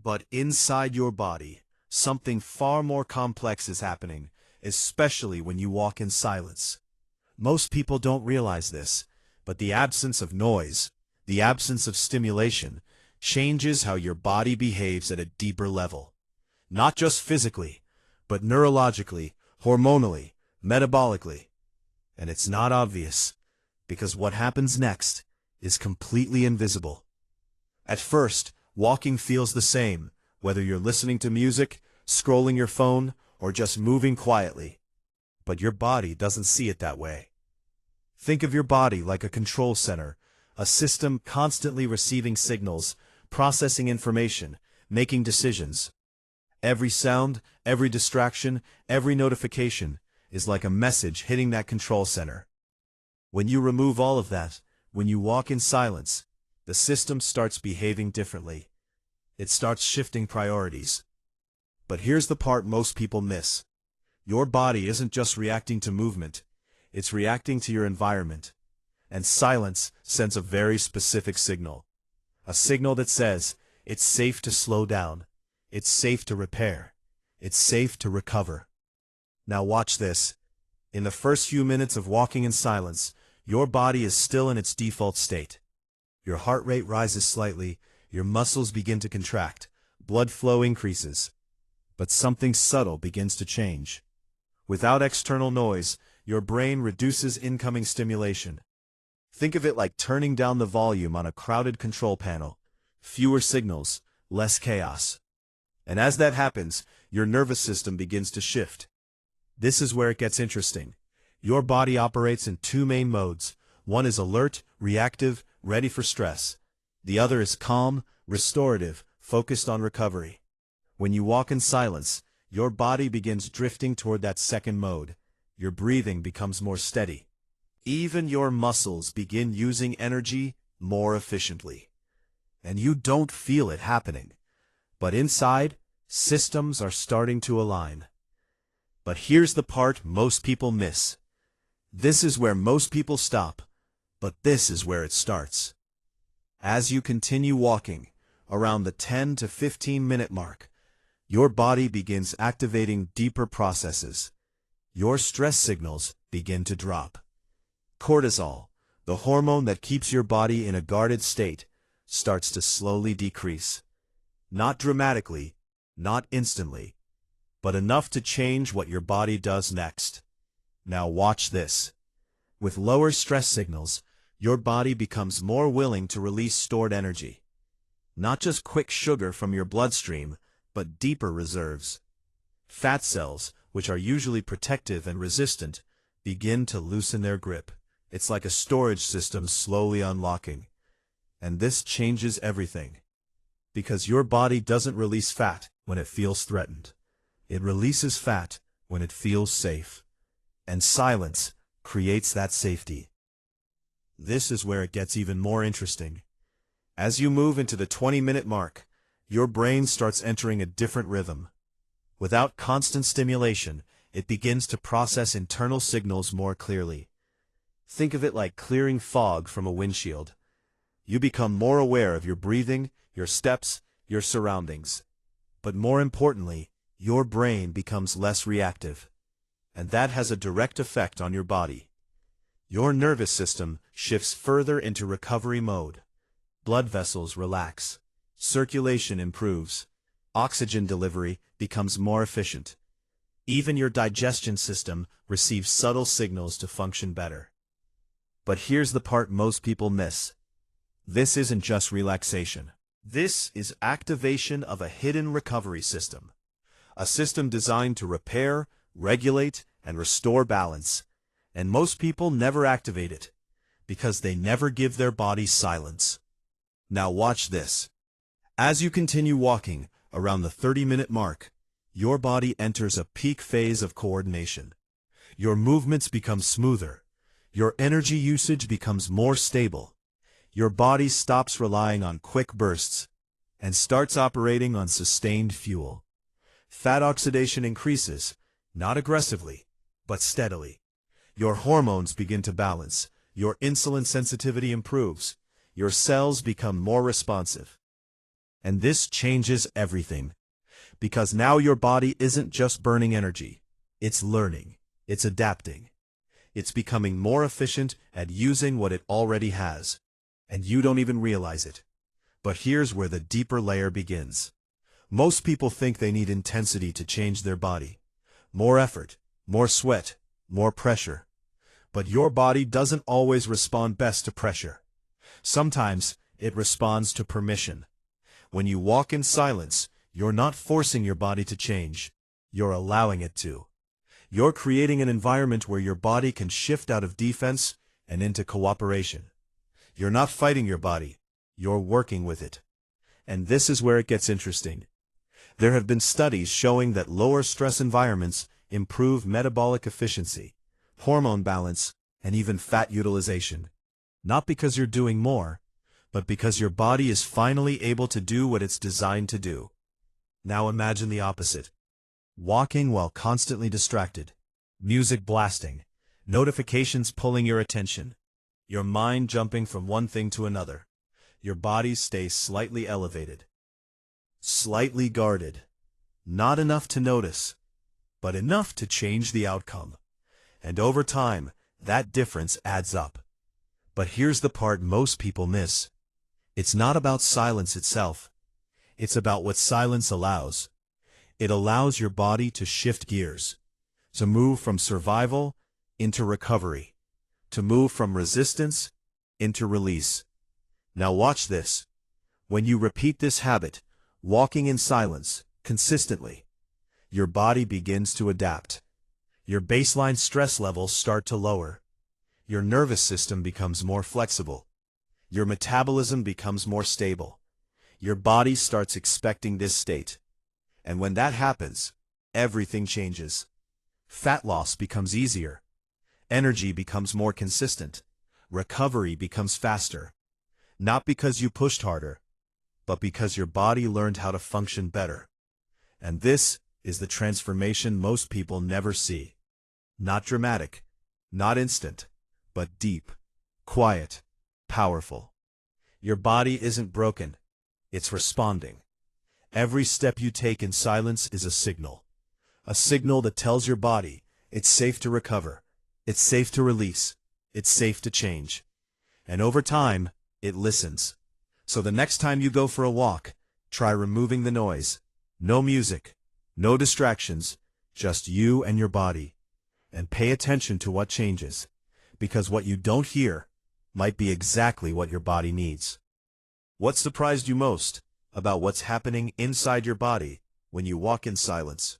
But inside your body, something far more complex is happening, especially when you walk in silence. Most people don't realize this, but the absence of noise, the absence of stimulation, changes how your body behaves at a deeper level. Not just physically, but neurologically, hormonally, metabolically. And it's not obvious, because what happens next is completely invisible. At first, walking feels the same, whether you're listening to music, scrolling your phone, or just moving quietly. But your body doesn't see it that way. Think of your body like a control center, a system constantly receiving signals, processing information, making decisions. Every sound, every distraction, every notification is like a message hitting that control center. When you remove all of that, when you walk in silence, the system starts behaving differently. It starts shifting priorities. But here's the part most people miss. Your body isn't just reacting to movement, it's reacting to your environment. And silence sends a very specific signal. A signal that says, it's safe to slow down, it's safe to repair, it's safe to recover. Now watch this. In the first few minutes of walking in silence, your body is still in its default state. Your heart rate rises slightly, your muscles begin to contract, blood flow increases. But something subtle begins to change. Without external noise, your brain reduces incoming stimulation. Think of it like turning down the volume on a crowded control panel. Fewer signals, less chaos. And as that happens, your nervous system begins to shift. This is where it gets interesting. Your body operates in two main modes. One is alert, reactive, ready for stress. The other is calm, restorative, focused on recovery. When you walk in silence, your body begins drifting toward that second mode. Your breathing becomes more steady. Even your muscles begin using energy more efficiently. And you don't feel it happening. But inside, systems are starting to align. But here's the part most people miss. This is where most people stop, but this is where it starts. As you continue walking, around the 10 to 15 minute mark, your body begins activating deeper processes. Your stress signals begin to drop. Cortisol, the hormone that keeps your body in a guarded state, starts to slowly decrease. Not dramatically, not instantly, but enough to change what your body does next. Now watch this. With lower stress signals, your body becomes more willing to release stored energy. Not just quick sugar from your bloodstream, but deeper reserves. Fat cells, which are usually protective and resistant, begin to loosen their grip. It's like a storage system slowly unlocking. And this changes everything. Because your body doesn't release fat when it feels threatened. It releases fat when it feels safe. And silence creates that safety. This is where it gets even more interesting. As you move into the 20-minute mark, your brain starts entering a different rhythm. Without constant stimulation, it begins to process internal signals more clearly. Think of it like clearing fog from a windshield. You become more aware of your breathing, your steps, your surroundings. But more importantly, your brain becomes less reactive. And that has a direct effect on your body. Your nervous system shifts further into recovery mode. Blood vessels relax. Circulation improves. Oxygen delivery becomes more efficient. Even your digestion system receives subtle signals to function better. But here's the part most people miss. This isn't just relaxation. This is activation of a hidden recovery system. A system designed to repair, regulate, and restore balance. And most people never activate it, because they never give their bodies silence. Now watch this. As you continue walking, around the 30-minute mark, your body enters a peak phase of coordination. Your movements become smoother. Your energy usage becomes more stable. Your body stops relying on quick bursts and starts operating on sustained fuel. Fat oxidation increases, not aggressively, but steadily. Your hormones begin to balance. Your insulin sensitivity improves. Your cells become more responsive. And this changes everything. Because now your body isn't just burning energy. It's learning. It's adapting. It's becoming more efficient at using what it already has. And you don't even realize it. But here's where the deeper layer begins. Most people think they need intensity to change their body. More effort, more sweat, more pressure. But your body doesn't always respond best to pressure. Sometimes it responds to permission. When you walk in silence, you're not forcing your body to change. You're allowing it to. You're creating an environment where your body can shift out of defense and into cooperation. You're not fighting your body. You're working with it. And this is where it gets interesting. There have been studies showing that lower stress environments improve metabolic efficiency, hormone balance, and even fat utilization. Not because you're doing more, but because your body is finally able to do what it's designed to do. Now imagine the opposite. Walking while constantly distracted. Music blasting. Notifications pulling your attention. Your mind jumping from one thing to another. Your body stays slightly elevated. Slightly guarded. Not enough to notice, but enough to change the outcome. And over time, that difference adds up. But here's the part most people miss. It's not about silence itself. It's about what silence allows. It allows your body to shift gears, to move from survival into recovery, to move from resistance into release. Now watch this. When you repeat this habit, walking in silence, consistently, your body begins to adapt. Your baseline stress levels start to lower. Your nervous system becomes more flexible. Your metabolism becomes more stable. Your body starts expecting this state. And when that happens, everything changes. Fat loss becomes easier. Energy becomes more consistent. Recovery becomes faster. Not because you pushed harder, but because your body learned how to function better. And this is the transformation most people never see. Not dramatic, not instant, but deep, quiet, powerful. Your body isn't broken, it's responding. Every step you take in silence is a signal that tells your body it's safe to recover, it's safe to release, it's safe to change. And over time, it listens. So the next time you go for a walk, try removing the noise. No music, no distractions, just you and your body. And pay attention to what changes, because what you don't hear might be exactly what your body needs. What surprised you most about what's happening inside your body when you walk in silence?